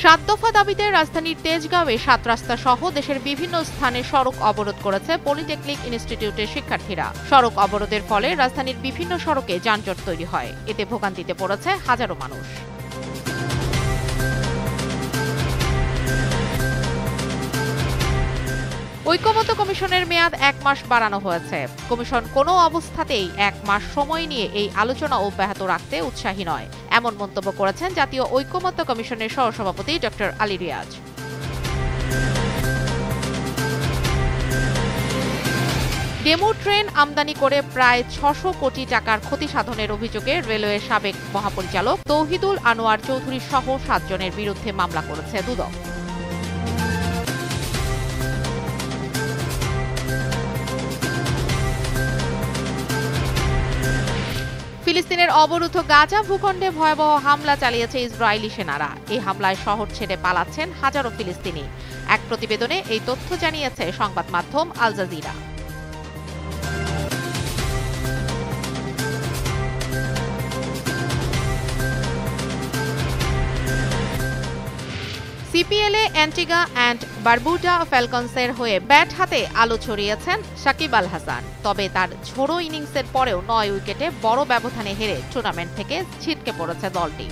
7 দফা দাবিতে রাজধানীর তেজগাঁওয়ে 7 রাস্তা সহ দেশের বিভিন্ন স্থানে সড়ক অবরোধ করেছে পলিটেকনিক ইনস্টিটিউটের শিক্ষার্থীরা। সড়ক অবরোধের ফলে রাজধানীর বিভিন্ন সড়কে যানজট তৈরি হয়। এতে ভোগান্তিতে পড়েছে হাজারো মানুষ। ঐকমত্য কমিশনের মেয়াদ 1 মাস বাড়ানো হয়েছে। কমিশন কোনো অবস্থাতেই 1 মাস সময় নিয়ে এই আলোচনা অব্যাহত রাখতে উৎসাহী নয়, এমন মন্তব্য করেছেন জাতীয় ঐকমত্য কমিশনের সহসভাপতি doctor Ali Riaz. DEMU train আমদানি করে প্রায় 600 কোটি টাকার ক্ষতি সাধনের অভিযোগে রেলওয়ের সাবেক মহাপরিচালক তৌহিদুল আনোয়ার চৌধুরী সহ 7 জনের বিরুদ্ধে মামলা করেছে দুদক। ফিলিস্তিনের অবরুদ্ধ গাজা ভূখণ্ডে ভয়াবহ হামলা চালিয়েছে ইসরায়েলি সেনারা। এই হামলায় শহর ছেড়ে পালাচ্ছেন হাজারো ফিলিস্তিনি। এক প্রতিবেদনে এই তথ্য জানিয়েছে সংবাদ মাধ্যম আল জাজিরা। সিপিএলে অ্যান্টিগা অ্যান্ড বারবুডা ফ্যালকনসের হয়ে ব্যাট হাতে আলো ছড়িয়েছেন সাকিব আল হাসান। তবে তার ঝোড়ো ইনিংসের পরেও 9 উইকেটে বড় ব্যবধানে হেরে টুর্নামেন্ট থেকে ছিটকে পড়েছে দলটি।